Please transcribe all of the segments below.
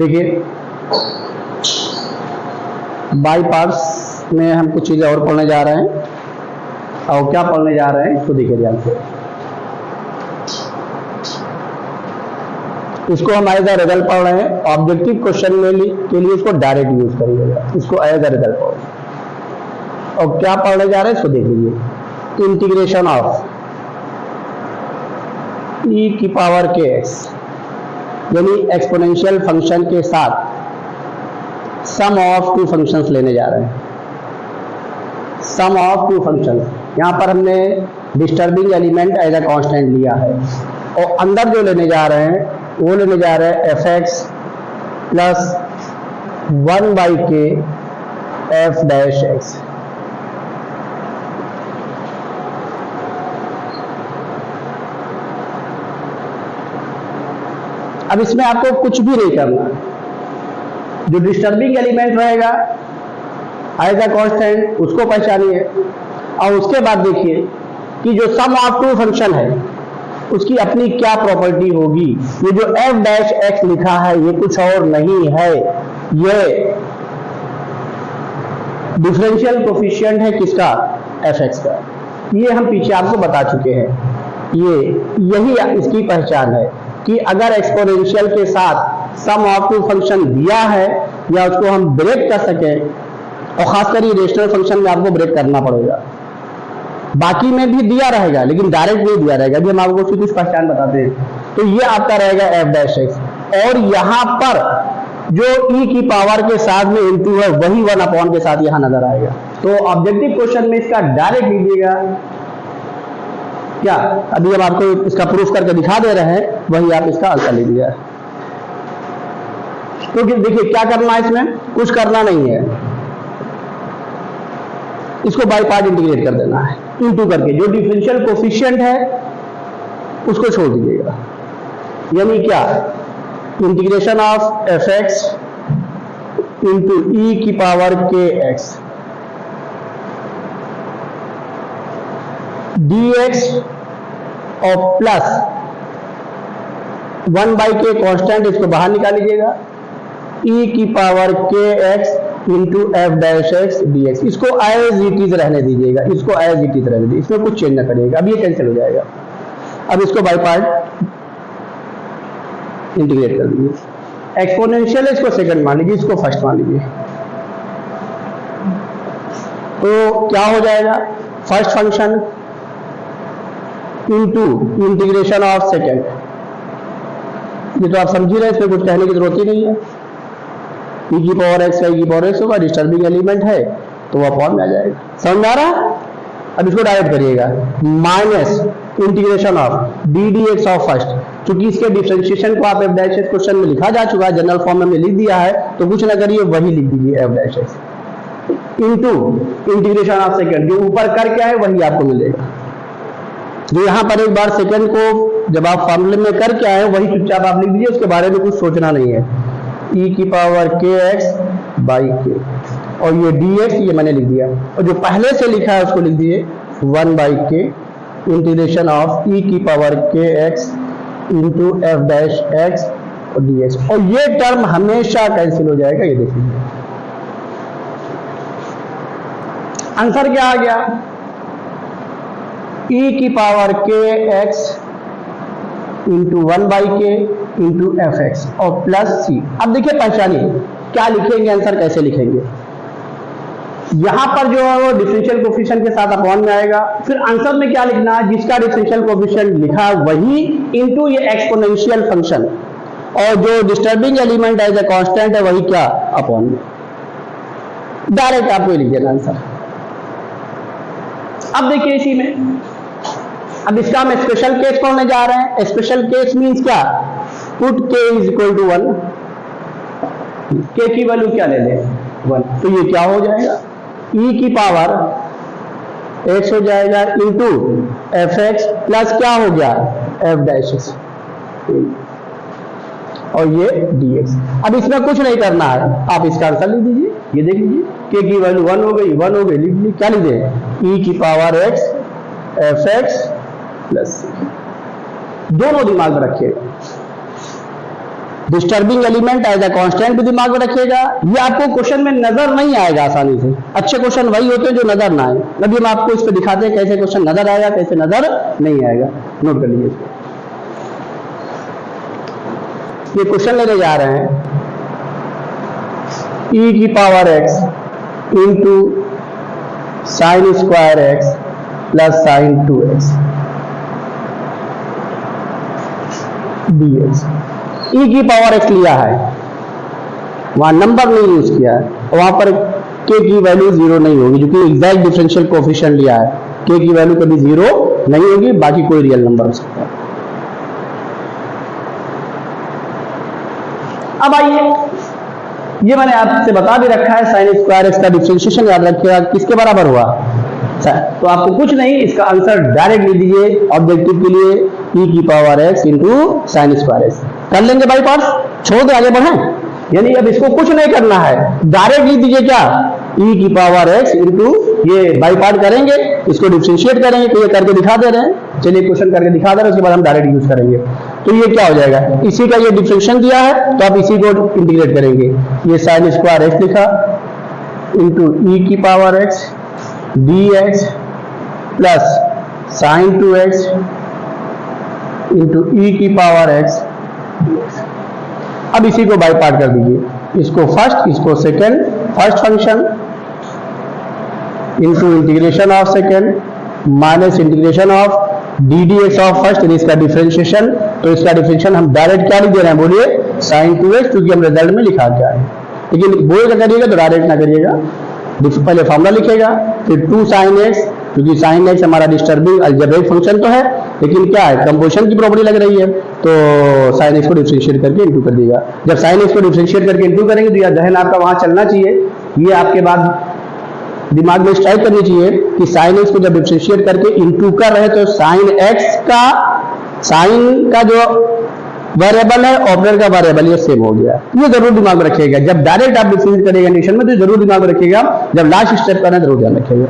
देखिए by parts में हम कुछ चीज़ें और पढ़ने जा रहे हैं, और क्या पढ़ने जा रहे हैं इसको देखिए ध्यान से। इसको हम एज अ रिजल्ट पढ़ रहे हैं, ऑब्जेक्टिव क्वेश्चन में के लिए इसको डायरेक्ट यूज करिएगा, इसको एज अ रिजल्ट पढ़ो। और क्या पढ़ने जा रहे हैं इसको देख लीजिए। इंटीग्रेशन ऑफ e की पावर के x, यानी एक्सपोनेंशियल फंक्शन के साथ सम ऑफ टू फंक्शंस लेने जा रहे हैं। सम ऑफ टू फंक्शंस, यहाँ पर हमने disturbing element as a constant लिया है, और अंदर जो लेने जा रहे हैं वो लेने जा रहे हैं fx plus 1/k f dash x। अब इसमें आपको कुछ भी नहीं करना, जो डिस्टर्बिंग एलिमेंट रहेगा एज अ कांस्टेंट उसको पहचानिए, और उसके बाद देखिए कि जो सम ऑफ टू फंक्शन है उसकी अपनी क्या प्रॉपर्टी होगी। ये जो f डैश x लिखा है ये कुछ और नहीं है, ये डिफरेंशियल कोफिशिएंट है किसका, fx का। ये हम पीछे आपको बता चुके हैं, यही इसकी पहचान है कि अगर एक्सपोनेंशियल के साथ सम ऑफ टू फंक्शन दिया है या उसको हम ब्रेक कर सकें, और खासकर ये रेशनल फंक्शन में आपको ब्रेक करना पड़ेगा, बाकी में भी दिया रहेगा लेकिन डायरेक्ट नहीं दिया रहेगा। अभी हम आपको उसकी कुछ पहचान बताते हैं। तो ये आपका रहेगा f डैश x, और यहाँ पर जो e की पावर के साथ में इंटू है वही 1 के साथ यहाँ नजर आएगा। तो ऑब्जेक्टिव क्वेश्चन में इसका डायरेक्ट लीजिएगा क्या, अभी हम आपको इसका प्रूफ करके दिखा दे रहे हैं, वही आप इसका आंसर लीजिएगा। तो देखिए क्या करना है, इसमें कुछ करना नहीं है, इसको बाई पार्ट इंटीग्रेट कर देना है, इंटू करके जो डिफरेंशियल कोफिशिएंट है उसको छोड़ दीजिएगा। यानी क्या, integration of fx into e की पावर kx dx और प्लस 1/k कांस्टेंट, इसको बाहर निकाल लीजिएगा, e की power kx into f dash x dx। इसको एज इट इज रहने दीजिएगा, इसको एज इट इज रहने दीजिए, इसमें कुछ चेंज ना करिएगा। अब ये कैंसिल हो जाएगा। अब इसको बाई पार्ट इंटीग्रेट कर दीजिए। एक्सपोनेंशियल इसको सेकंड मान लीजिए, इसको फर्स्ट मान लीजिए। तो क्या हो जाएगा, first function into integration of second. ये तो आप समझ रहे हैं, इसमें कुछ कहने की जरूरत ही नहीं है। e की पावर x का e की पावर x होगा, डिस्टर्बिंग एलिमेंट है तो वो अपॉन में आ जाएगा। समझ आ रहा? अब इसको डायरेक्ट करिएगा, minus integration of D D x of first. चूंकि इसके डिफरेंशिएशन को आप f डैश एक्स क्वेश्चन में लिखा जा चुका है, जनरल फॉर्म में हमने लिख दिया है, तो कुछ ना करिए वही लिख दीजिए f dash x into integration of second. जो ऊपर कर क्या है वही आपको मिलेगा। जो यहाँ पर एक बार सेकंड को जब आप फॉर्मूले में कर क्या है वही चुपचाप आप लिख दीजिए, उसके बारे में कुछ सोचना नहीं है। e की पावर kx बाई k, और ये dx ये मैंने लिख दिया, और जो पहले से लिखा है उसको लिख दिए 1/k इंटीग्रेशन ऑफ e की power kx into f dash x और dx। और ये टर्म हमेशा कैंसिल हो जाएगा, ये देख लीजिए। आंसर क्या आ गया, e की power kx into 1/k into fx और प्लस c। अब देखिए पहचानिए क्या लिखेंगे, आंसर कैसे लिखेंगे। यहां पर जो है वो डिफरेंशियल कोफिशिएंट के साथ अपॉन में आएगा, फिर आंसर में क्या लिखना है, जिसका डिफरेंशियल कोफिशिएंट लिखा है वही इंटू ये एक्सपोनेंशियल फंक्शन, और जो disturbing element as a constant है वही क्या अपॉन में। डायरेक्ट आपको लिख देना आंसर। अब देखिए इसी में, अब इसका हम स्पेशल केस पढ़ने जा रहे हैं। स्पेशल केस मींस क्या, put k is equal to 1, k की वैल्यू क्या ले लें 1, तो ये क्या हो जाएगा, e की पावर x हो जाएगा इंटू fx प्लस क्या हो गया f डैश x और ये dx। अब इसमें कुछ नहीं करना है, आप इसका आंसर लिख दीजिए। ये देख लीजिए k की वैल्यू 1 हो गई, 1 हो गई, लिख लीजिए। क्या लिख दें, e की पावर x fx प्लस, दोनों दिमाग में रखिएगा। Disturbing element as a constant भी दिमाग में रखिएगा। ये आपको क्वेश्चन में नजर नहीं आएगा आसानी से। अच्छे क्वेश्चन वही होते हैं जो नजर ना आए। अभी हम आपको इस पे दिखाते हैं कैसे क्वेश्चन नजर आएगा, कैसे नजर नहीं आएगा। नोट कर लीजिए इसको। ये क्वेश्चन लेने जा रहे हैं e की power x into sine square x plus sign 2x dx। e की पावर x लिया है, वहां नंबर नहीं यूज किया है, वहां पर k की वैल्यू 0 नहीं होगी, जो कि एग्जैक्ट डिफरेंशियल कोएफिशिएंट लिया है। k की वैल्यू कभी 0 नहीं होगी, बाकी कोई रियल नंबर हो सकता है। अब आइए, ये मैंने आपसे बता भी रखा है, साइन स्क्वायर एक्स का डिफरेंशिएशन याद रखिएगा किसके बराबर हुआ। तो आपको कुछ नहीं, इसका आंसर डायरेक्ट लिख दीजिए ऑब्जेक्टिव के लिए, e की power x into sine square x. कर लेंगे बाई पार्ट्स, छोड़ के आगे बढ़े। यानी अब इसको कुछ नहीं करना है, डायरेक्ट लिख दीजिए क्या, e की पावर x इंटू ये बाई पार्ट करेंगे, इसको डिफरेंशिएट करेंगे। तो ये करके दिखा दे रहे हैं, चलिए क्वेश्चन करके दिखा दे रहे हैं, उसके बाद हम डायरेक्ट यूज करेंगे। तो ये क्या हो जाएगा, इसी का ये डिफरेंशिएशन दिया है तो आप इसी को इंटीग्रेट करेंगे। ये साइन स्क्वायर एक्स लिखा इंटू e की power x dx plus sign 2x into e की पावर x। अब इसी को बाई पार्ट कर दीजिए, इसको फर्स्ट, इसको second, first function into integration of second minus integration of D D x of first, इसका डिफरेंशिएशन। तो इसका डिफरेंशिएशन हम डायरेक्ट क्या लिख दे रहे हैं, बोलिए साइन 2x, क्योंकि हम रिजल्ट में लिखा क्या है। लेकिन बोल क्या करिएगा तो डायरेक्ट ना करिएगा, पहले फॉर्मूला लिखेगा, फिर 2 साइन एक्स, क्योंकि साइन एक्स हमारा डिस्टर्बिंग अलजेब्रिक फंक्शन तो है, लेकिन क्या है, कंपोजिशन की प्रॉपर्टी लग रही है, तो साइन एक्स को डिफरेंशिएट करके इंटू कर देगा। जब साइन एक्स को डिफरेंशिएट करके इंटू करेंगे तो यह जहन आपका वहां चलना चाहिए, ये आपके बाद दिमाग में स्ट्राइक करनी चाहिए कि साइन एक्स को जब डिफरेंशिएट करके इंटू कर रहे तो साइन एक्स का, साइन का जो वेरिएबल है ऑपरेटर का वेरिएबल ये सेम हो गया। ये जरूर दिमाग में रखिएगा, जब डायरेक्ट आप डिफरेंशिएट करेंगे कंडीशन में तो जरूर दिमाग में रखिएगा, जब लास्ट स्टेप करना जरूर ध्यान रखिएगा,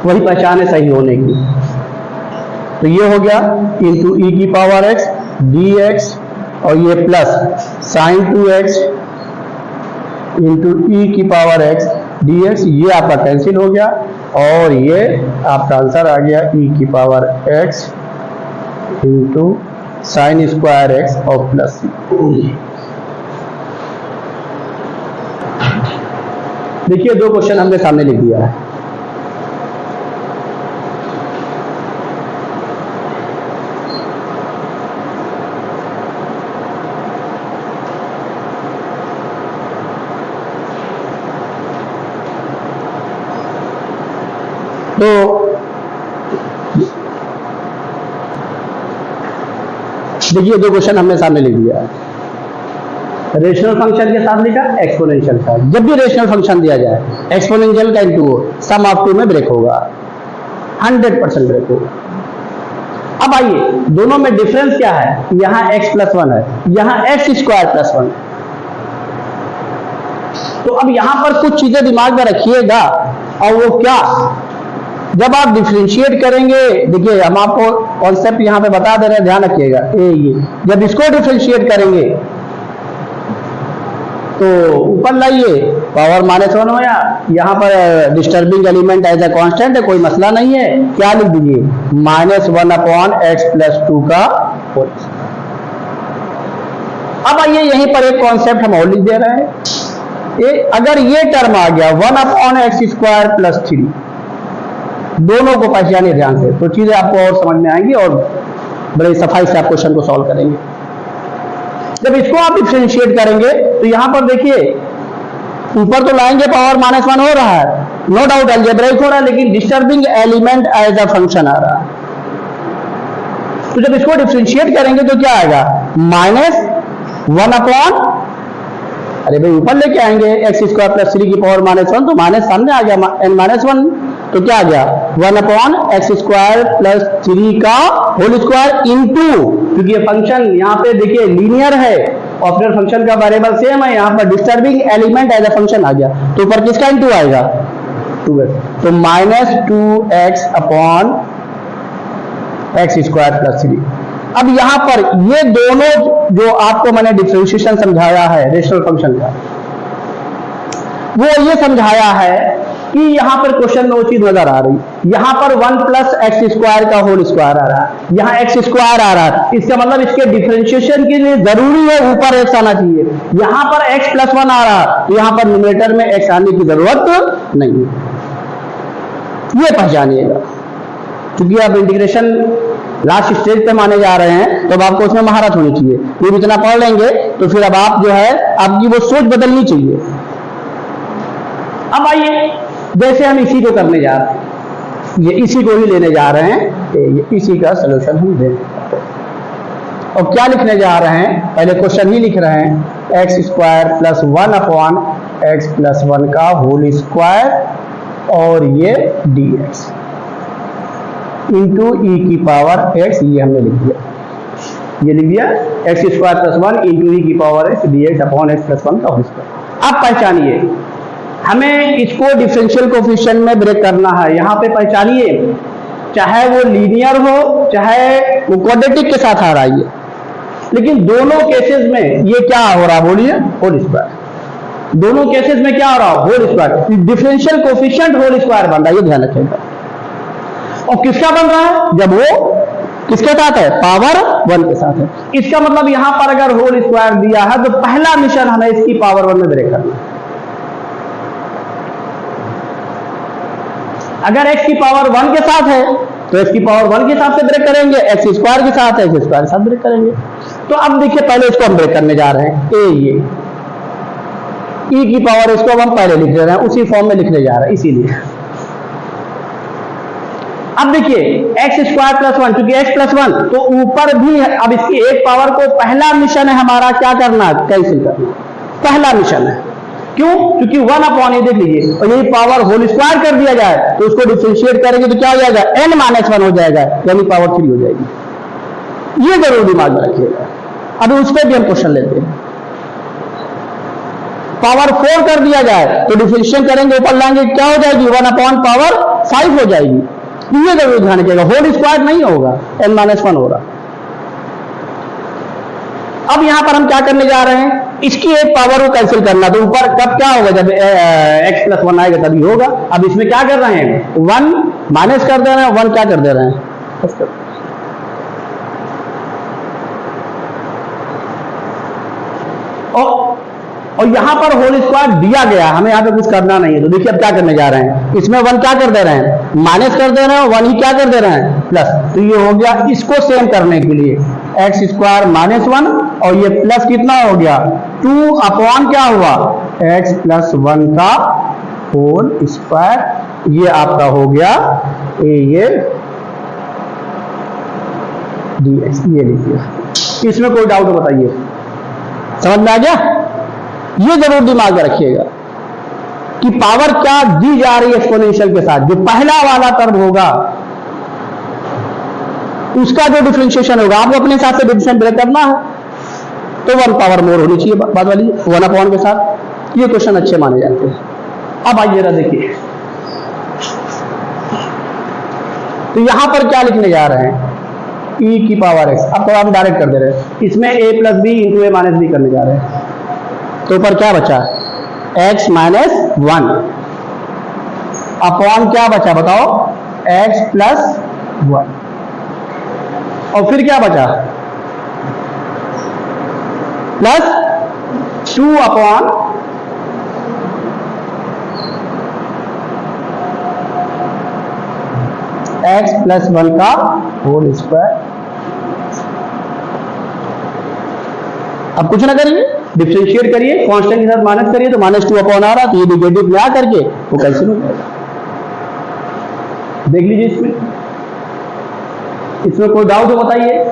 वही पहचान है सही होने की। तो ये हो गया इंटू e की पावर x dx और ये plus sign 2x into e की पावर x dx, ये आपका कैंसिल हो गया और ये आपका आंसर आ गया e की power x into sine square x और प्लस। देखिए दो क्वेश्चन हमने सामने लिख दिया है। तो देखिए दो क्वेश्चन हमने सामने लिख दिया है। रेशनल फंक्शन के साथ लिखा, एक्सपोनेंशियल का। जब भी रेशनल फंक्शन दिया जाए एक्सपोनेंशियल का इंटू सम ऑफ 2 में ब्रेक होगा, 100% ब्रेक होगा। अब आइए, दोनों में डिफरेंस क्या है, यहां x प्लस 1 है, यहां x स्क्वायर प्लस 1। तो अब यहां पर कुछ चीजें दिमाग में रखिएगा, और वो क्या, जब आप डिफरेंशिएट करेंगे, देखिए हम आपको कॉन्सेप्ट यहां पे बता दे रहे हैं, ध्यान रखिएगा। ये जब इसको डिफरेंशिएट करेंगे तो ऊपर लाइए, पावर -1 हो, या यहां पर disturbing element as a constant है, कोई मसला नहीं है, क्या लिख दीजिए -1/x+2 का होल। अब आइए यहीं पर एक कॉन्सेप्ट हम और लिख दे रहे हैं, अगर ये टर्म आ गया 1/x² + 3, दोनों को पहचानिए ध्यान से, तो चीजें आपको और समझ में आएंगी और बड़े सफाई से आप क्वेश्चन को सॉल्व करेंगे। जब इसको आप डिफरेंशिएट करेंगे तो यहां पर देखिए, ऊपर तो लाएंगे पावर -1 हो रहा है, नो डाउट अलजेब्रिक हो रहा है, लेकिन disturbing element as a function आ रहा है। तो जब इसको डिफरेंशिएट करेंगे तो क्या आएगा, -1/, अरे भाई ऊपर लेके आएंगे x² + 3 की पावर -1, तो माइनस सामने आ गया n-1, तो क्या आ गया 1/x² + 3 का होल स्क्वायर इंटू, क्योंकि ये फंक्शन यहाँ पे देखिए लीनियर है, ऑपरेटर फंक्शन का वेरिएबल सेम है, यहाँ पर disturbing element as a function आ गया, तो ऊपर किसका इंटू आएगा, 2x, तो -2x/x² + 3। अब यहां पर ये दोनों जो आपको मैंने डिफरेंशिएशन समझाया है रेशनल फंक्शन का, वो ये समझाया है कि यहां पर क्वेश्चन में वो चीज नजर आ रही, यहां पर 1 प्लस एक्स स्क्वायर का होल स्क्वायर आ रहा है, यहां एक्स स्क्वायर आ रहा है, इसका मतलब इसके डिफरेंशिएशन के लिए जरूरी है ऊपर एक्स आना चाहिए। यहां पर एक्स प्लस 1 आ रहा है, तो यहां पर न्यूमरेटर में एक्स आने की जरूरत नहीं है, ये पहचानिएगा। क्योंकि आप इंटीग्रेशन लास्ट स्टेज पे माने जा रहे हैं, तो अब आपको उसमें महारत होनी चाहिए। फिर इतना पढ़ लेंगे तो फिर अब आप जो है आपकी वो सोच बदलनी चाहिए। अब आइए, जैसे हम इसी को करने जा रहे हैं, ये इसी को ही लेने जा रहे हैं, ये इसी का सलूशन हम देंगे। और क्या लिखने जा रहे हैं, पहले क्वेश्चन ही लिख रहे हैं, x square plus 1 upon X plus 1 का होल स्क्वायर और ये dx इंटू ई की पावर एक्स, ये हमने लिख दिया, ये लिख दिया एक्स स्क्वायर प्लस 1 इंटू ई की power x dx upon X plus 1 का होल स्क्वायर। अब पहचानिए, हमें इसको डिफरेंशियल कोफिशिएंट में ब्रेक करना है। यहां पे पहचानिए, चाहे वो लीनियर हो चाहे वो क्वाड्रेटिक के साथ आ रहा है, लेकिन दोनों केसेस में ये क्या हो रहा है, बोलिए, होल स्क्वायर। दोनों केसेस में क्या हो रहा है, whole square. Differential coefficient whole square बन रहा है, ये ध्यान रखिएगा। और किसका बन रहा है, जब वो किसके साथ है, पावर 1 के साथ है। इसका मतलब यहां पर अगर होल स्क्वायर दिया है तो पहला मिशन हमें इसकी पावर 1 में ब्रेक करना है। अगर x की पावर 1 के साथ है तो x की पावर 1 के हिसाब से ब्रेक करेंगे, एक्स स्क्वायर के साथ है एक्स स्क्वायर के साथ ब्रेक करेंगे। तो अब देखिए, पहले इसको हम ब्रेक करने जा रहे हैं, ये e की पावर, इसको हम पहले लिख रहे हैं, उसी फॉर्म में लिखने जा रहे हैं, इसीलिए। अब देखिए एक्स स्क्वायर प्लस 1, क्योंकि x प्लस 1 तो ऊपर भी है। अब इसकी एक पावर को पहला मिशन है हमारा क्या करना, कैंसिल करना, पहला मिशन है। क्यों, क्योंकि 1 अपॉन, ये देख लीजिए, और यही पावर होल स्क्वायर कर दिया जाए तो उसको डिफरेंशिएट करेंगे तो क्या हो जाएगा, n माइनस 1 हो जाएगा, यानी पावर 3 हो जाएगी। ये जरूर दिमाग में रखिएगा। अभी उस पर भी हम क्वेश्चन लेते हैं। पावर 4 कर दिया जाए तो डिफरेंशिएट करेंगे, ऊपर लाएंगे, क्या हो जाएगी, 1 अपॉन पावर 5 हो जाएगी। ये जरूर ध्यान रखिएगा, होल स्क्वायर नहीं होगा, n माइनस 1 होगा। अब यहां पर हम क्या करने जा रहे हैं, इसकी एक पावर को कैंसिल करना, तो ऊपर कब क्या होगा, जब x प्लस 1 आएगा तभी होगा। अब इसमें क्या कर रहे हैं, 1 माइनस कर दे रहे हैं, 1 क्या कर दे रहे हैं, और यहां पर होल स्क्वायर दिया गया, हमें यहां पे कुछ करना नहीं है। तो देखिए अब क्या करने जा रहे हैं, इसमें 1 क्या कर दे रहे हैं, माइनस कर दे रहे हैं, 1 ही क्या कर दे रहे हैं, प्लस। तो ये हो गया, इसको सेम करने के लिए एक्स स्क्वायर माइनस 1 और ये प्लस कितना हो गया, 2 अपॉन क्या हुआ, एक्स प्लस 1 का होल स्क्वायर। ये आपका हो गया ये dx, ये लिखिए। इसमें कोई डाउट बताइए, समझ में आ गया। ये जरूर दिमाग में रखिएगा कि पावर क्या दी जा रही है एक्सपोनेंशियल के साथ, जो पहला वाला टर्म होगा उसका जो डिफरेंशिएशन होगा, आपको अपने हिसाब से डिफरेंशिएट ब्रेक करना है, तो 1 पावर मोर होनी चाहिए बाद वाली 1 अपॉन के साथ। ये क्वेश्चन अच्छे माने जाते हैं। अब आइए ना देखिए, तो यहां पर क्या लिखने जा रहे हैं, e की पावर x। अब थोड़ा हम डायरेक्ट कर दे रहे हैं, इसमें a plus B into A minus B करने जा रहे हैं। तो ऊपर क्या बचा, x माइनस 1 अपॉन क्या बचा बताओ, x प्लस 1, और फिर क्या बचा, प्लस 2 अपॉन x प्लस 1 का होल स्क्वायर। अब कुछ ना करिए, डिफरेंशिएट करिए, कांस्टेंट के साथ माइनस करिए, तो माइनस 2 अपॉन आ रहा, तो ये नेगेटिव में आ करके वो कैंसिल हो जाएगा। देख लीजिए, इसमें कोई डाउट हो बताइए,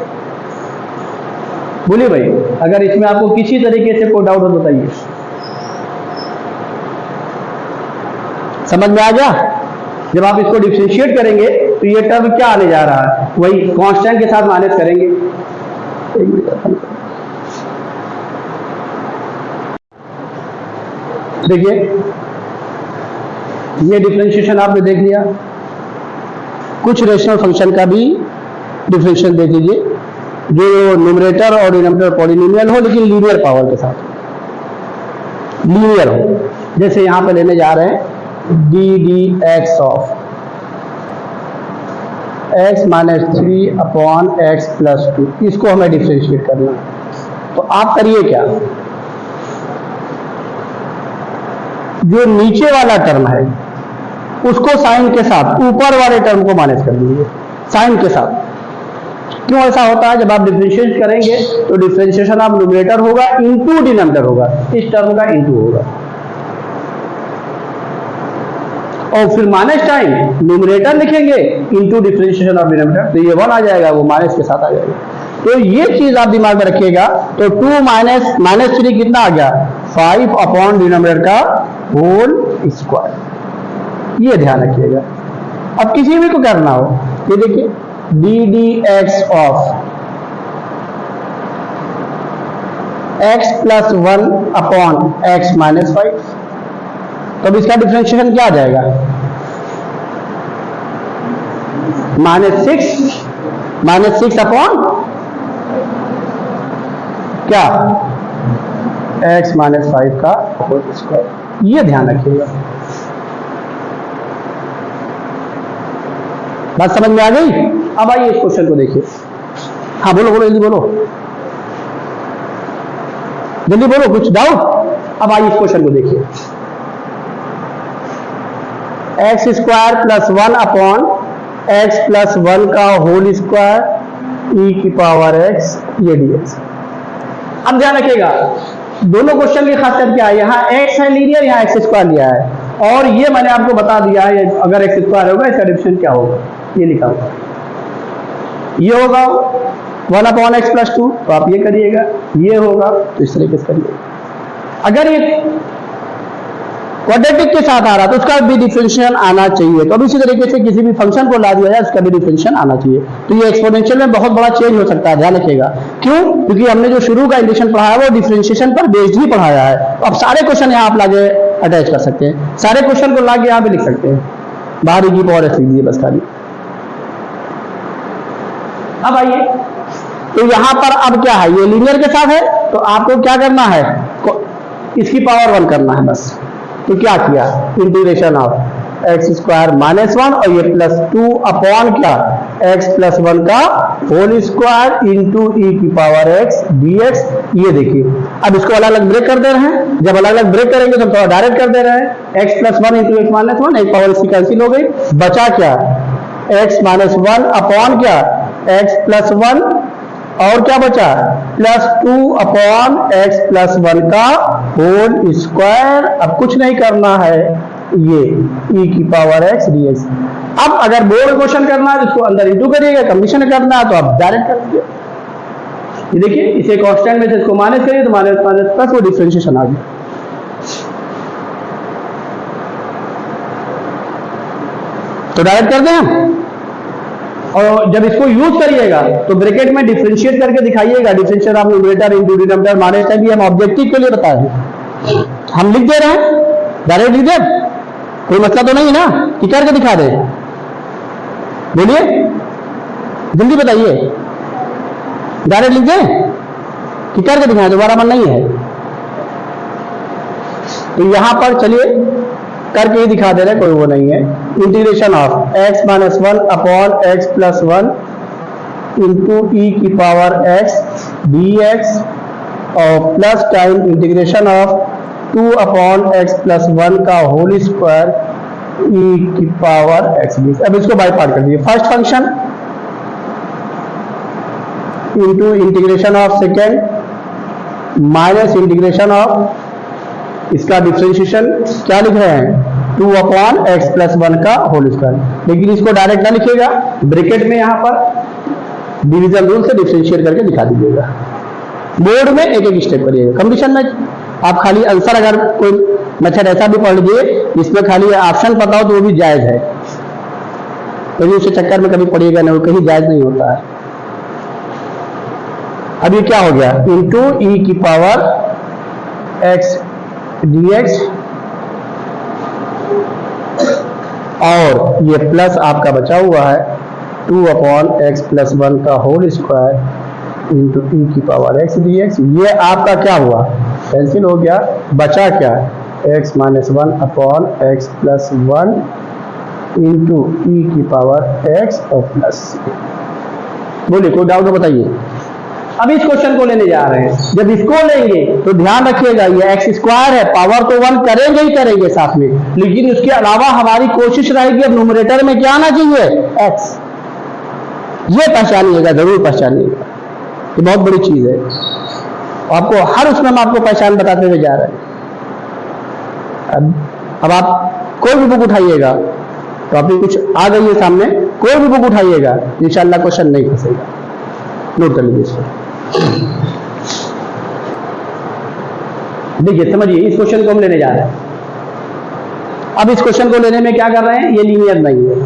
बोलिए भाई, अगर इसमें आपको किसी तरीके से कोई डाउट हो बताइए। समझ में आ गया। जब आप इसको डिफरेंशिएट करेंगे तो ये टर्म क्या आने जा रहा है, वही कांस्टेंट के साथ माइनस करेंगे। देखिए ये डिफरेंशिएशन आपने देख लिया, कुछ रेशनल फंक्शन का भी डिफरेंशिएशन देख लीजिए। जो न्यूमरेटर और डिनोमिनेटर पॉलिनोमियल हो लेकिन लीनियर पावर के साथ, लीनियर हो। जैसे यहां पे लेने जा रहे हैं D D x of x minus 3 upon X plus 2, इसको हमें डिफ्रेंशिएट करना है। तो आप करिए क्या, जो नीचे वाला टर्म है उसको साइन के साथ ऊपर वाले टर्म को माइनस कर दीजिए साइन के साथ। क्यों ऐसा होता है, जब आप डिफरेंशिएट करेंगे तो डिफरेंशिएशन ऑफ न्यूमरेटर होगा इनटू डिनोमिनेटर होगा, इस टर्म का इनटू होगा, और फिर माइनस टाइम न्यूमरेटर लिखेंगे इनटू डिफरेंशिएशन ऑफ डिनोमिनेटर, तो ये 1 आ जाएगा, वो माइनस के साथ आ जाएगा। तो ये चीज आप दिमाग में रखिएगा। तो 2 माइनस 3 कितना आ गया, 5 अपॉन डिनोमिनेटर का होल स्क्वायर, ये ध्यान रखिएगा। अब किसी भी को करना हो, ये देखिए D D x of x plus 1 upon x minus 5, तो अब इसका डिफरेंशिएशन क्या आ जाएगा, माइनस सिक्स अपॉन क्या, एक्स माइनस 5 का होल स्क्वायर, ये ध्यान रखिएगा। बात समझ में आ गई? अब आइए इस क्वेश्चन को देखिए। हाँ बोलो बोलो, जल्दी बोलो, जल्दी बोलो, कुछ डाउट? अब आइए इस क्वेश्चन को देखिए। X square plus 1 upon X plus 1 का होल स्क्वायर ई की पावर एक्स, ये डीएक्स। अब ध्यान रखिएगा, दोनों क्वेश्चन की खासियत क्या है, यहाँ एक्स है लीनियर, यहाँ एक्स स्क्वायर लिया है, और ये मैंने आपको बता दिया है अगर एक्स स्क्वायर होगा इसका डिफरेंशिएशन क्या होगा, ये लिखा होगा, ये होगा 1 अपॉन एक्स प्लस 2, तो आप ये करिएगा, ये होगा तो इस तरीके से करिएगा। अगर ये क्वाड्रेटिक के साथ आ रहा तो उसका भी डिफरेंशिएशन आना चाहिए, तो अब इसी तरीके से किसी भी फंक्शन को ला दिया जाए उसका भी डिफरेंशिएशन आना चाहिए। तो ये एक्सपोनेंशियल में बहुत बड़ा चेंज हो सकता है, ध्यान रखिएगा। क्यों? क्योंकि हमने जो शुरू का इंटीग्रेशन पढ़ाया है वो डिफरेंशिएशन पर बेस्ड ही पढ़ाया है। तो अब सारे क्वेश्चन यहाँ आप लाके अटैच कर सकते हैं, सारे क्वेश्चन को लाके यहाँ पे लिख सकते हैं, बाहर की पावर लिख दीजिए बस खाली। अब आइए, तो यहाँ पर अब क्या है, ये लीनियर के साथ है, तो आपको क्या करना है, इसकी पावर 1 करना है बस। तो क्या किया, integration of x square minus 1 और ये प्लस 2 अपॉन क्या, एक्स प्लस 1 का होल स्क्वायर इंटू ई की पावर एक्स डीएक्स। ये देखिए, अब इसको अलग अलग ब्रेक कर दे रहे हैं, जब अलग अलग ब्रेक करेंगे तो थोड़ा डायरेक्ट कर दे रहे हैं, x plus 1 into x minus 1, एक पावर इसकी कैंसिल हो गई, बचा क्या, एक्स माइनस 1 अपॉन क्या, एक्स प्लस 1, और क्या बचा, प्लस 2 अपॉन एक्स प्लस 1 का होल स्क्वायर। अब कुछ नहीं करना है, ये ई की पावर एक्स डीएक्स। अब अगर बोर्ड क्वेश्चन करना है तो इसको अंदर इंटू करिएगा, कंडीशन करना है तो आप डायरेक्ट कर दीजिए। ये देखिए, इसे कांस्टेंट में से इसको माइनस करिए तो माइनस माइनस प्लस, वो डिफरेंशिएशन आ गया। तो डायरेक्ट कर दें हम, और जब इसको यूज करिएगा तो ब्रैकेट में डिफरेंशिएट करके दिखाइएगा, differentiation of numerator into denominator minus time, भी हम ऑब्जेक्टिव के लिए बताए हैं, हम लिख दे रहे हैं, डायरेक्ट लिख दे, कोई मसला तो नहीं है ना कि करके दिखा दे, बोलिए जल्दी बताइए, डायरेक्ट लिख दे कि करके दिखाए, दोबारा मन नहीं है। तो यहां पर चलिए करके ही दिखा दे रहे, कोई वो नहीं है। Integration of X minus 1 upon X plus 1 into ई की पावर एक्स डी एक्स, और plus time integration of 2 upon X plus 1 का होल स्क्वायर ई की पावर एक्स डी। अब इसको बाय पार्ट कर दीजिए, first function into integration of second minus integration of इसका differentiation क्या लिख रहे हैं, 2 अपॉन एक्स प्लस 1 का होल स्क्वायर। लेकिन इसको डायरेक्ट ना लिखिएगा, ब्रैकेट में यहां पर डिवीजन रूल से डिफरेंशिएट करके दिखा दीजिएगा। बोर्ड में एक एक स्टेप करिएगा, कंडीशन में आप खाली आंसर अगर कोई मेथड ऐसा भी पढ़ लीजिए जिसमें खाली ऑप्शन पता हो तो वो भी जायज है, कभी उसके चक्कर में कभी पढ़िएगा ना, वो कहीं जायज नहीं होता है। अब ये क्या हो गया, इंटू ई की पावर एक्स डीएक्स, और ये प्लस आपका बचा हुआ है 2 अपॉन एक्स प्लस 1 का होल स्क्वायर इंटू ई की पावर एक्स डी एक्स। ये आपका क्या हुआ, कैंसिल हो गया, बचा क्या, X minus one upon X plus one into ई की पावर एक्स और प्लस। बोलिए कोई डाउट हो बताइए। अब इस क्वेश्चन को लेने जा रहे हैं, जब इसको लेंगे तो ध्यान रखिएगा ये एक्स स्क्वायर है, पावर तो वन करेंगे ही करेंगे साथ में, लेकिन उसके अलावा हमारी कोशिश रहेगी अब न्यूमरेटर में क्या आना चाहिए, एक्स। ये पहचानिएगा, जरूर पहचानिएगा, ये बहुत बड़ी चीज है। आपको हर उसमें हम आपको पहचान बताते हुए जा रहे हैं। अब आप कोई भी बुक उठाइएगा, टॉपिक कुछ आ गई है सामने, कोई भी बुक उठाइएगा, इंशाल्लाह क्वेश्चन नहीं फंसेगा। नोट कर लीजिए इसको। देखिए समझिए, इस क्वेश्चन को हम लेने जा रहे हैं। अब इस क्वेश्चन को लेने में क्या कर रहे हैं, ये लीनियर नहीं है।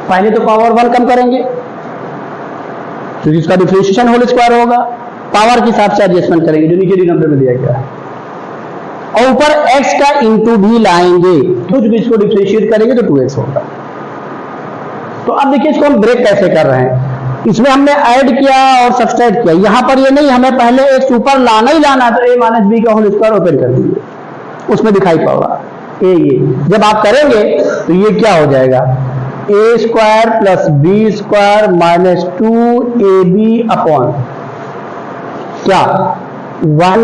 पहले तो पावर वन कम करेंगे क्योंकि इसका डिफरेंशिएशन होल स्क्वायर होगा, पावर के हिसाब से एडजस्टमेंट करेंगे जो नीचे डिनोमिनेटर में दिया गया है, और ऊपर x का इंटू भी लाएंगे, तो जब इसको डिफरेंशिएट करेंगे तो 2x होगा। तो अब देखिए इसको हम ब्रेक कैसे कर रहे हैं, इसमें हमने ऐड किया और सब्सट्रैक्ट किया, यहां पर ये नहीं, हमें पहले x ऊपर लाना ही लाना, तो a माइनस बी का होल स्क्वायर ओपन कर दीजिए, उसमें दिखाई पड़ेगा ये जब आप करेंगे तो ये क्या हो जाएगा, a square plus b square minus 2ab upon क्या 1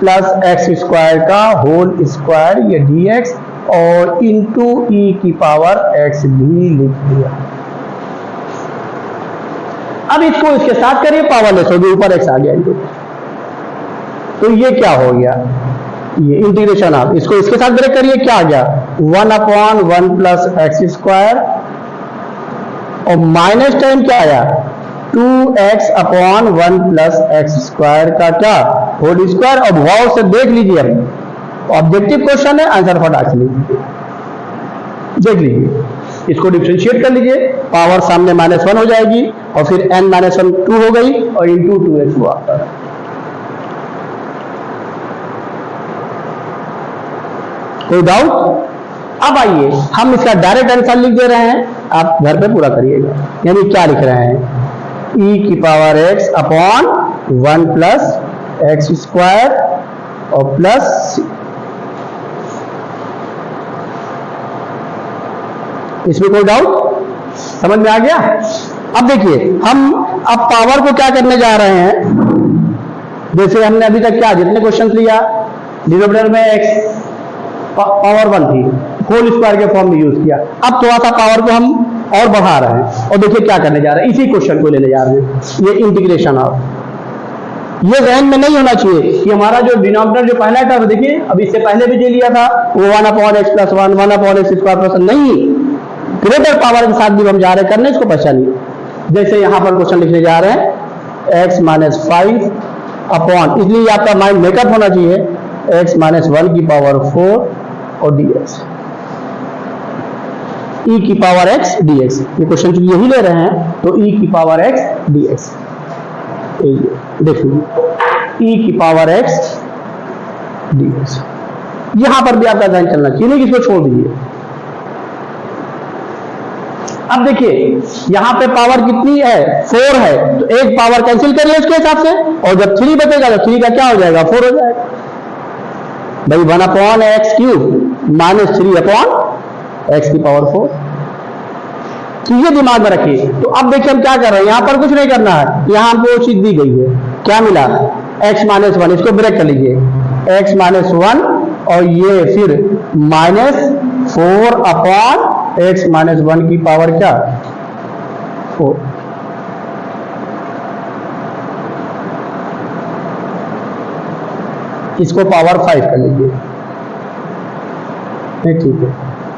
प्लस एक्स स्क्वायर का होल स्क्वायर, ये dx, और इंटू ई की पावर x भी लिख दिया। अब इसको इसके साथ करिए, पावरलेस हो गया, ऊपर x आ गया इंटू, तो ये क्या हो गया, ये इंटीग्रेशन आप इसको इसके साथ ब्रेक करिए, क्या आ गया 1 अपॉन 1 प्लस एक्स स्क्वायर, और माइनस टाइम क्या आया 2x upon 1 plus x square का क्या होल स्क्वायर। और भाव से देख लीजिए, अब ऑब्जेक्टिव क्वेश्चन है, आंसर फटाक से लीजिए, देख लीजिए, इसको डिफरेंशिएट कर लीजिए, पावर सामने -1 हो जाएगी, और फिर n - 1 2 हो गई, और इंटू 2x हुआ। कोई डाउट? अब आइए हम इसका डायरेक्ट आंसर लिख दे रहे हैं, आप घर पे पूरा करिएगा। यानी क्या लिख रहे हैं, e की power x upon 1 plus x square और प्लस, इसमें कोई डाउट, समझ में आ गया? अब देखिए हम अब पावर को क्या करने जा रहे हैं, जैसे हमने अभी तक क्या जितने क्वेश्चन लिया, डिनोमिनेटर में x पावर 1 थी, होल स्क्वायर के फॉर्म में यूज किया, अब थोड़ा सा पावर को हम और बढ़ा रहे हैं, और देखिए क्या करने जा रहे हैं, इसी क्वेश्चन को लेने जा रहे हैं, ये इंटीग्रेशन ऑफ। ये जहन में नहीं होना चाहिए कि हमारा जो डिनोमिनेटर जो पहला टर्म, देखिए अब इससे पहले भी जो लिया था वो 1 upon X plus 1 1 upon x square plus, नहीं, ग्रेटर पावर के साथ भी हम जा रहे हैं करने, इसको पहचानिए। जैसे यहां पर क्वेश्चन लिखने जा रहे हैं x - 5 अपॉन, इसलिए आपका माइंड मेकअप होना चाहिए, x - 1 की पावर 4 और dx, e की पावर x dx। ये क्वेश्चन चूंकि यही ले रहे हैं तो e की पावर x dx, देखिए e की पावर x dx। यहां पर भी आपका ध्यान चलना चाहिए, नहीं इसको छोड़ दीजिए। अब देखिए यहां पे पावर कितनी है, 4 है, तो एक पावर कैंसिल करिए उसके हिसाब से, और जब 3 बचेगा तो 3 का क्या हो जाएगा, 4 हो जाएगा भाई, 1 upon x cube minus 3 upon x की पावर 4। तो ये दिमाग में रखिए। तो अब देखिए हम क्या कर रहे हैं, यहां पर कुछ नहीं करना है, यहां हमको वो चीज दी गई है, क्या मिला x - 1, इसको ब्रेक कर लीजिए, x - 1 और ये फिर -4 अपॉन x - 1 की पावर क्या 4। इसको पावर 5 कर लीजिए, ठीक है,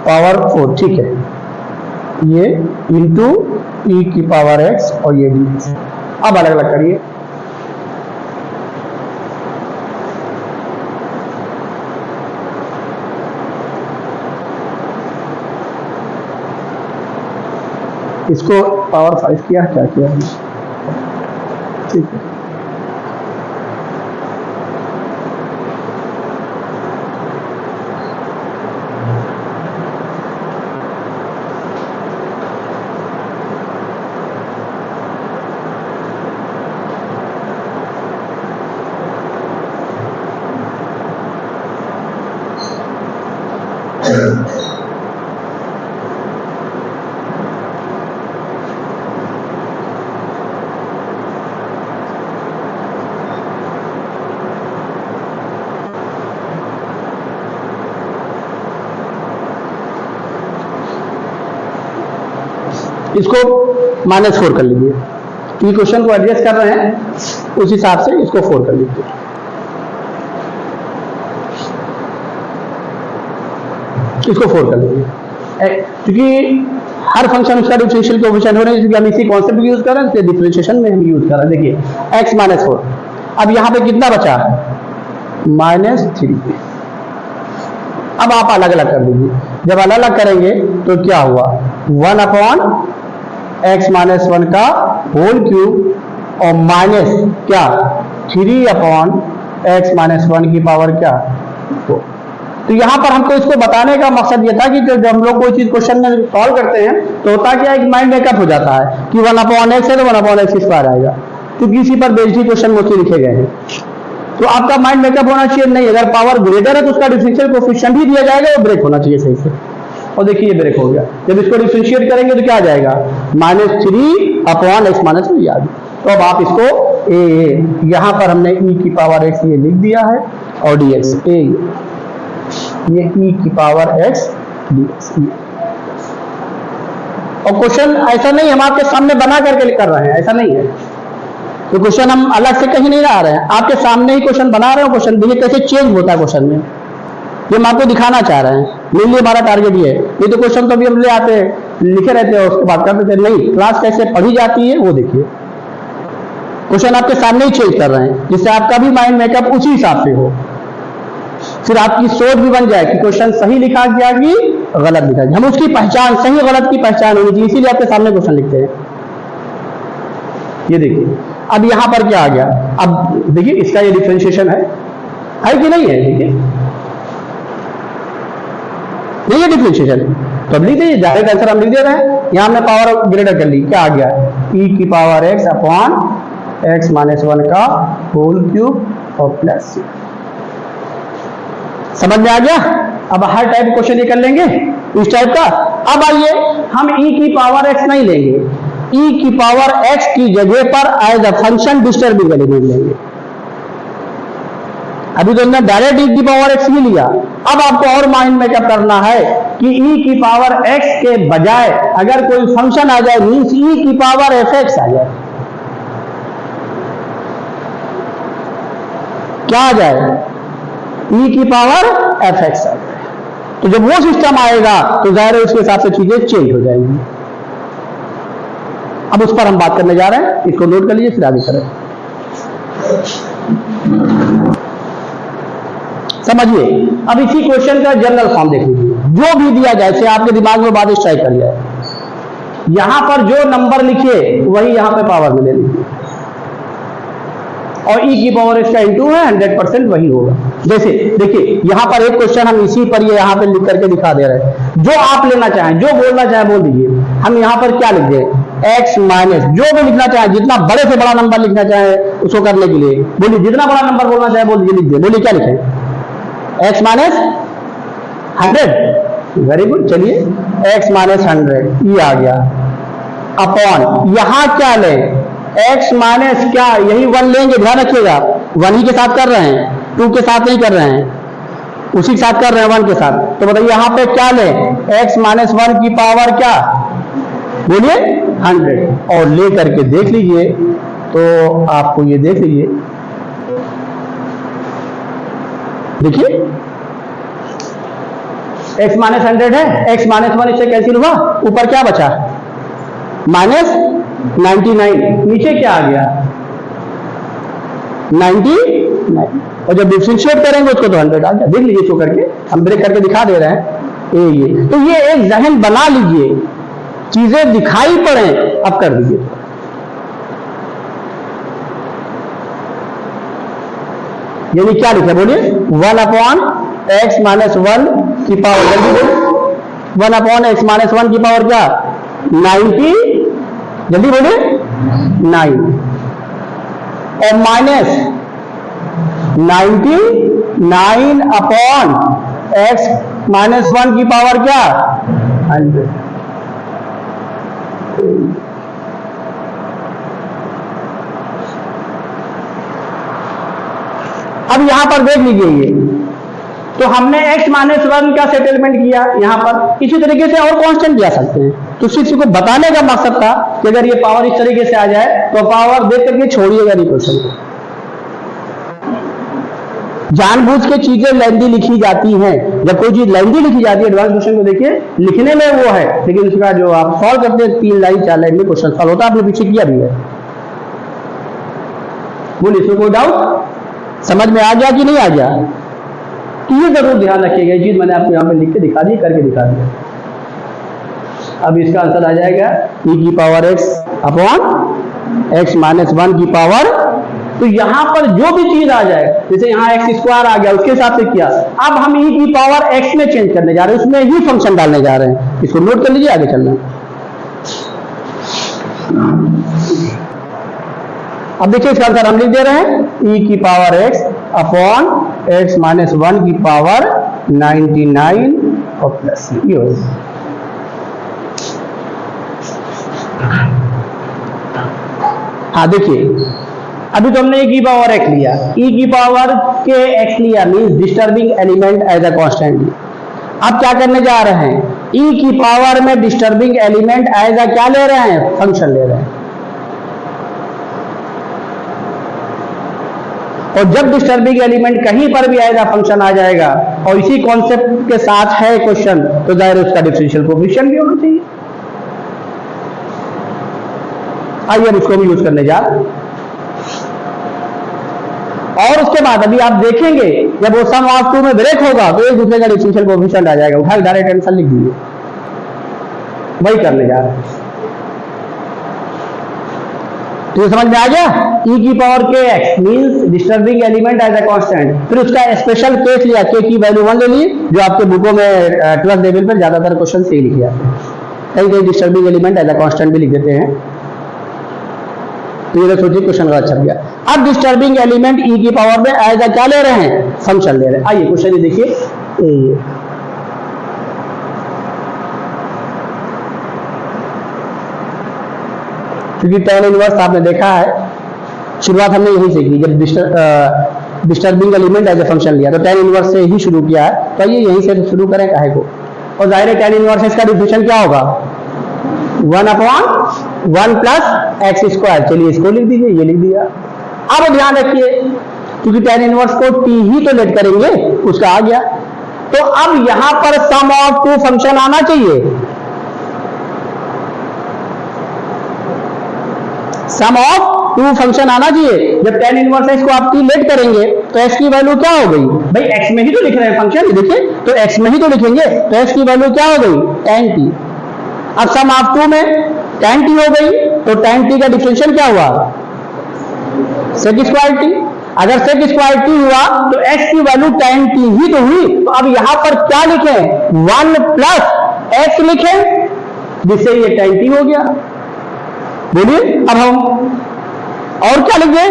पावर 4, ठीक है, ये इंटू ई की पावर x और ये dx। अब अलग अलग करिए, इसको पावर 5 किया, क्या किया, ठीक है, इसको -4 कर लीजिए, क्योंकि क्वेश्चन को एडजस्ट कर रहे हैं उस हिसाब से इसको 4 कर लीजिए। इसको 4 कर लीजिए, क्योंकि हर फंक्शन उसका डिफरेंशियल कोएफिशिएंट हो रहे हैं, क्योंकि हम इसी कॉन्सेप्ट को यूज कर रहे हैं, इसलिए डिफरेंशिएशन में हम यूज कर रहे हैं। देखिए x -4, अब यहाँ पे कितना बचा -3। अब आप अलग अलग कर लीजिए, जब अलग अलग करेंगे तो क्या हुआ 1/x -1 का होल क्यूब और माइनस क्या 3/x -1 की पावर क्या 4। तो यहाँ पर हमको इसको बताने का मकसद ये था कि जब हम लोग कोई चीज क्वेश्चन में सॉल्व करते हैं तो होता क्या एक माइंड मेकअप हो जाता है कि 1/x है तो 1/x² आएगा, क्योंकि इसी पर बेस्ड ही क्वेश्चन मोस्टली लिखे गए हैं। तो आपका माइंड मेकअप होना चाहिए नहीं, अगर पावर ग्रेटर है तो उसका डिफरेंशियल कोएफिशिएंट भी दिया जाएगा, वो ब्रेक होना चाहिए सही से। और देखिए ये ब्रेक हो गया, जब इसको डिफरेंशिएट करेंगे तो क्या आ जाएगा -3/x -1 आ गया। तो अब आप इसको यहाँ पर हमने e की पावर x ये लिख दिया है और dx ये e की पावर x dx। और क्वेश्चन ऐसा नहीं हम आपके सामने बना करके कर रहे हैं, ऐसा नहीं है। तो क्वेश्चन हम अलग से कहीं नहीं ला रहे हैं, आपके सामने ही क्वेश्चन बना रहे हो। क्वेश्चन देखिए कैसे चेंज होता है क्वेश्चन में, ये हम आपको दिखाना चाह रहे हैं। मेनली हमारा टारगेट ये है, ये तो क्वेश्चन तो अभी हम ले आते लिखे रहते हैं उसके बाद करते थे, नहीं क्लास कैसे पढ़ी जाती है वो देखिए। क्वेश्चन आपके सामने ही चेंज कर रहे हैं, जिससे आपका भी माइंड मेकअप उसी हिसाब से हो, फिर आपकी सोच भी बन जाए कि क्वेश्चन सही लिखा गया कि गलत लिखा गया। हम उसकी पहचान, सही गलत की पहचान होनी चाहिए, इसीलिए आपके सामने क्वेश्चन लिखते हैं। ये देखिए अब यहां पर क्या आ गया, अब देखिए इसका ये डिफरेंशिएशन है कि नहीं है, देखिए नहीं है डिफरेंशिएशन, तो अब लिख दीजिए, डायरेक्ट आंसर हम लिख दे रहे हैं। यहां हमने पावर ग्रेटर कर ली, क्या आ गया e की पावर x अपॉन x -1 का होल क्यूब और प्लस। समझ में आ गया। अब हर टाइप क्वेश्चन ये कर लेंगे इस टाइप का। अब आइए हम e की पावर x नहीं लेंगे, e की पावर x की जगह पर as a function disturbing element लेंगे। अभी तो हमने डायरेक्ट e की पावर x ही लिया, अब आपको और माइंड में क्या करना है कि e की पावर x के बजाय अगर कोई फंक्शन आ जाए, मींस e की पावर fx आ जाए, क्या आ जाए e की पावर fx आ जाए। तो जब वो सिस्टम आएगा तो जाहिर है उसके हिसाब से चीजें चेंज हो जाएंगी। अब उस पर हम बात करने जा रहे हैं, इसको नोट कर लीजिए फिर आगे करें। समझिए अब इसी क्वेश्चन का जनरल फॉर्म देख लीजिए, जो भी दिया जाए से आपके दिमाग में बात स्ट्राइक कर जाए, यहां पर जो नंबर लिखिए वही यहां पे पावर में ले लीजिए, और e की पावर इसका इंटू है 100% वही होगा। जैसे देखिए यहां पर एक क्वेश्चन हम इसी पर ये यहां पे लिख करके दिखा दे रहे हैं, जो आप लेना चाहें, जो बोलना चाहें बोल दीजिए। हम यहां पर क्या लिख दें, x माइनस जो भी लिखना चाहें, जितना बड़े से बड़ा नंबर लिखना चाहें उसको करने के लिए बोलिए, जितना बड़ा नंबर बोलना चाहे बोल दीजिए, लिख दे, बोलिए क्या लिखें, x माइनस 100। वेरी गुड, चलिए x माइनस 100 ये आ गया अपॉन यहां क्या लें, x माइनस क्या, यही 1 लेंगे, ध्यान रखिएगा 1 ही के साथ कर रहे हैं, 2 के साथ नहीं कर रहे हैं, उसी के साथ कर रहे हैं 1 के साथ। तो बताइए यहां पे क्या लें, x माइनस 1 की पावर क्या, बोलिए 100, और ले करके देख लीजिए तो आपको ये देख लीजिए, देखिए x माइनस 100 है, x माइनस 1 इससे कैंसिल हुआ, ऊपर क्या बचा माइनस 99, नीचे क्या आ गया 99, और जब डिफरेंशिएट करेंगे उसको तो 100 आ गया। देख लीजिए शो करके, हम ब्रेक करके दिखा दे रहे हैं ये। तो ये एक जहन बना लीजिए, चीजें दिखाई पड़े अब कर दीजिए। यानी क्या लिखा बोलिए, 1/x माइनस 1 की पावर, जल्दी बोलिए 1/x माइनस 1 की पावर क्या 90, जल्दी बोलिए 9, और माइनस 99/x माइनस 1 की पावर क्या 100। अब यहां पर देख लीजिए ये, तो हमने x माइनस 1 का सेटलमेंट किया यहां पर, इसी तरीके से और कांस्टेंट जा सकते हैं। तो किसी को बताने का मकसद था कि अगर ये पावर इस तरीके से आ जाए तो पावर देख करके छोड़िएगा नहीं क्वेश्चन को। जानबूझ के चीजें लेंदी लिखी जाती हैं। जब कोई चीज लेंदी लिखी जाती है, एडवांस क्वेश्चन को देखिए, लिखने में वो है, लेकिन उसका जो आप सॉल्व करते हैं 3 लाइन 4 लाइन में क्वेश्चन सॉल्व होता है। आपने पीछे किया भी है। बोलिए, इसमें कोई डाउट? समझ में आ गया कि नहीं आ गया? तो ये जरूर ध्यान रखिएगा। ये चीज मैंने आपको यहाँ पे लिख के दिखा दी, करके दिखा दिया। अब इसका आंसर आ जाएगा e की power x upon x minus 1 की पावर। तो यहां पर जो भी चीज आ जाए, जैसे यहाँ x स्क्वायर आ गया, उसके हिसाब से किया। अब हम e की पावर x में चेंज करने जा रहे हैं, उसमें ही फंक्शन डालने जा रहे हैं। इसको नोट कर लीजिए, आगे चलना। अब देखिए इसका आंसर हम लिख दे रहे हैं e की power x upon x minus 1 की पावर 99 और प्लस ये होगा। हाँ देखिए, अभी तो हमने e की पावर x लिया, e की पावर के x लिया, means disturbing element as a constant. अब क्या करने जा रहे हैं? e की पावर में डिस्टर्बिंग एलिमेंट एज अ क्या ले रहे हैं? फंक्शन ले रहे हैं। और जब डिस्टर्बिंग एलिमेंट कहीं पर भी आएगा फंक्शन आ जाएगा, और इसी कॉन्सेप्ट के साथ है क्वेश्चन, तो जाहिर उसका डिफरेंशियल कोएफिशिएंट भी होना चाहिए। आइए अब इसको भी यूज करने जा रहे हैं। और उसके बाद अभी आप देखेंगे जब वो सम ऑफ 2 में ब्रेक होगा तो एक दूसरे का डिफरेंशियल कोएफिशिएंट आ जाएगा। उठा डायरेक्ट आंसर लिख दीजिए, वही करने जा रहे हैं। तो ये समझ में आ गया? e की पावर के x means disturbing element as a constant. फिर उसका स्पेशल केस लिया, k की वैल्यू 1 ले ली, जो आपके बुकों में 12th लेवल पर ज्यादातर क्वेश्चन से ही लिखे जाते हैं। कहीं कहीं disturbing element as a constant भी लिख देते हैं। तो ये सोचिए क्वेश्चन का छप गया। अब डिस्टर्बिंग एलिमेंट e की पावर में एज अ क्या ले रहे हैं? फंक्शन ले रहे हैं। आइए क्वेश्चन ये देखिए, क्योंकि tan इनवर्स आपने देखा है, शुरुआत हमने यहीं से की। जब disturbing element as a function लिया तो tan इनवर्स से ही शुरू किया है। तो ये यहीं से शुरू करें काहे को। और जाहिर है tan इनवर्स इसका डिफरेंशियल क्या होगा? 1 अपॉन 1 प्लस एक्स स्क्वायर। चलिए इसको लिख दीजिए, ये लिख दिया। अब ध्यान रखिए, क्योंकि tan इनवर्स को t ही तो लेट करेंगे, उसका आ गया। तो अब यहां पर सम ऑफ 2 फंक्शन आना चाहिए। सम ऑफ 2 फंक्शन आना चाहिए। जब tan इनवर्स x को आप t लेट करेंगे तो x की वैल्यू क्या हो गई? भाई x में ही तो लिख रहे हैं फंक्शन, देखिए तो x में ही तो लिखेंगे, तो x की वैल्यू क्या हो गई? tan t। अब सम ऑफ 2 में tan t हो गई, तो tan t का डिफरेंशियल क्या हुआ? sec square t। अगर sec स्क्वायर t हुआ तो x की वैल्यू tan t ही तो हुई। तो अब यहां पर क्या लिखें? 1 प्लस x लिखें, जिससे ये tan t हो गया। बोलिए अब हम और क्या लिख दें?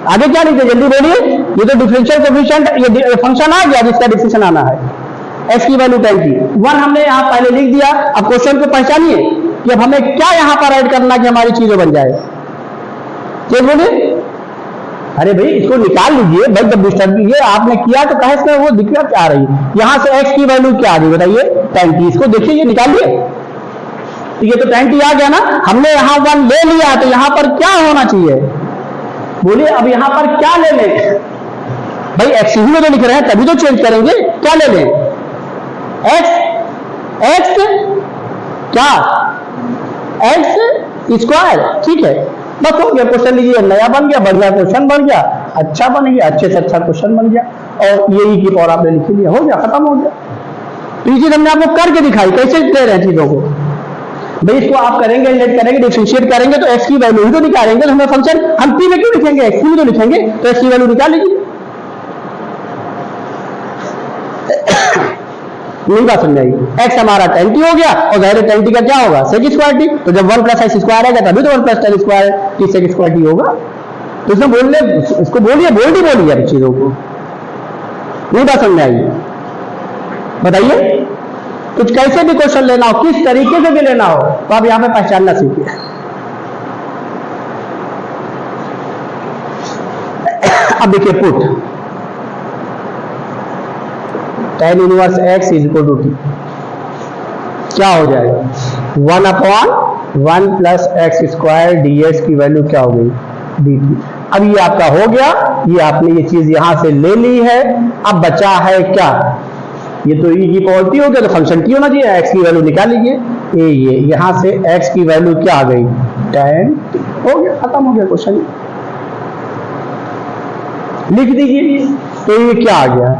आगे क्या लिखते? जल्दी बोलिए। ये तो डिफरेंशियल कोएफिशिएंट, ये फंक्शन आ गया जिसका डिफरेंशियल आना है। x की वैल्यू 10 थी, 1 हमने यहां पहले लिख दिया। अब क्वेश्चन को पहचानिए कि अब हमें क्या यहां पर ऐड करना कि हमारी चीजें बन जाए। क्या बोलिए? अरे भाई इसको निकाल लीजिए। भाई जब डिस्टर्ब ये आपने किया तो कहे इसमें वो दिक्कत क्या आ रही है? यहां से x की वैल्यू क्या आ गई बताइए? 10। इसको देखिए, ये निकालिए। तो ये तो 10 आ गया ना। हमने यहां 1 ले लिया, तो यहां पर क्या होना चाहिए? बोलिए अब यहां पर क्या ले लें? भाई x ही में तो लिख रहे हैं, तभी तो चेंज करेंगे। क्या ले लें? x क्या? x square. ठीक है, बस हो गया। क्वेश्चन लीजिए, नया बन गया, बढ़िया क्वेश्चन बन गया, अच्छा बन गया, अच्छे से अच्छा क्वेश्चन बन गया। और ये e की पावर आपने लिख लिया, हो गया, खत्म हो गया। तो ये चीज हमने आपको करके दिखाई, कैसे दे रहे हैं चीजों को। भाई इसको आप करेंगे, लेट करेंगे, डिफरेंशिएट करेंगे तो x की वैल्यू ही तो निकालेंगे। तो हमें फंक्शन हम p में क्यों लिखेंगे? x में तो लिखेंगे, तो x की वैल्यू निकाल लीजिए। नहीं बात समझ आई? x हमारा 10t हो गया, और जाहिर है 10t का क्या होगा? sec square t। तो जब 1 प्लस x स्क्वायर आएगा तभी तो 1 plus tan square t sec square t होगा। तो इसमें बोलने, इसको बोलिए, बोल्ड ही बोलिए अब चीजों को। नहीं बात समझ आई? बताइए। कुछ कैसे भी क्वेश्चन लेना हो, किस तरीके से भी लेना हो, तो आप यहां पे पहचानना सीखिए। अब देखिए, put tan inverse x is equal to t। क्या हो जाएगा 1/1 plus x square d x की वैल्यू क्या हो गई dt। अब ये आपका हो गया, ये आपने ये चीज यहां से ले ली है। अब बचा है क्या, ये तो e की पावर t हो गया, तो फंक्शन t होना चाहिए, x की वैल्यू निकाल लीजिए। ये यहां से x की वैल्यू क्या आ गई tan t हो गया, खत्म हो गया क्वेश्चन, लिख दीजिए। तो ये क्या आ गया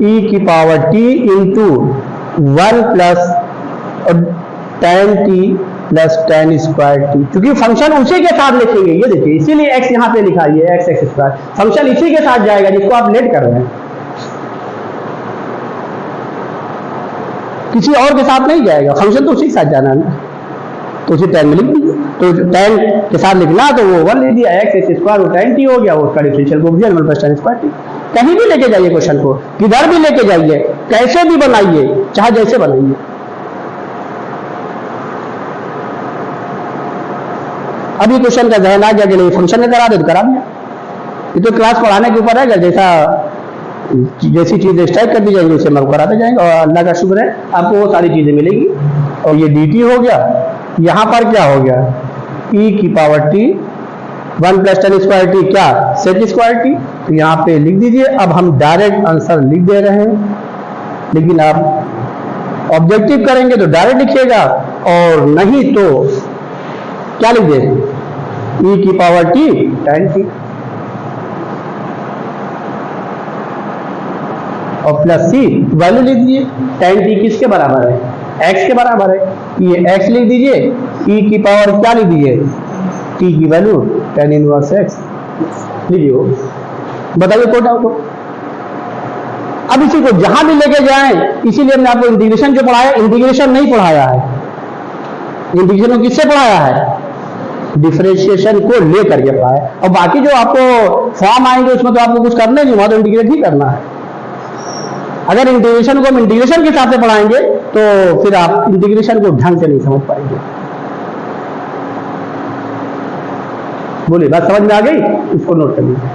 e की power t into 1 plus tan t plus tan square t, क्योंकि फंक्शन उसी के साथ लिखेंगे, ये देखिए इसीलिए x यहां पे लिखा है x स्क्वायर, फंक्शन इसी के साथ जाएगा जिसको आप लेट कर रहे हैं, किसी और के साथ नहीं जाएगा, फंक्शन तो उसी के साथ जाना है ना, तो उसी tan में लिख दीजिए। तो tan के साथ लिखना तो वो 1 ले दिया, x स्क्वायर वो tan t हो गया, वो उसका differential coefficient 1 plus tan square t। कहीं भी लेके जाइए क्वेश्चन को, किधर भी लेके जाइए, कैसे भी बनाइए, चाहे जैसे बनाइए। अभी क्वेश्चन का जहन आ गया कि नहीं फंक्शन में करा दे तो करा दिया, ये तो क्लास पढ़ाने के ऊपर है, जैसा जैसी चीजें स्ट्राइक कर दी जाएंगी उसे हम कराते जाएंगे, और अल्लाह का शुक्र है आपको वो सारी चीजें मिलेगी। और ये dt हो गया, यहां पर क्या हो गया e की power t 1 plus tan square t क्या sec स्क्वायर t, तो यहाँ पे लिख दीजिए। अब हम डायरेक्ट आंसर लिख दे रहे हैं, लेकिन आप ऑब्जेक्टिव करेंगे तो डायरेक्ट लिखिएगा, और नहीं तो क्या लिख दे e की पावर t tan t और प्लस c वैल्यू लिख दीजिए। tan t किसके बराबर है, x के बराबर है, ये x लिख दीजिए, e की पावर क्या लिख दीजिए t की वैल्यू tan इनवर्स x लीजिए। बताइए कोई डाउट हो। अब इसी को जहां भी लेके जाएं, इसीलिए हमने आपको इंटीग्रेशन जो पढ़ाया, इंटीग्रेशन नहीं पढ़ाया है, इंटीग्रेशन को किससे पढ़ाया है, डिफरेंशिएशन को लेकर के पढ़ाया। और बाकी जो आपको फॉर्म आएंगे उसमें तो आपको कुछ करना नहीं, वहां तो इंटीग्रेट ही करना है। अगर इंटीग्रेशन को हम इंटीग्रेशन के हिसाब से पढ़ाएंगे तो फिर आप इंटीग्रेशन को ढंग से नहीं समझ पाएंगे। बोलिए बात समझ में आ गई, इसको नोट कर लीजिए।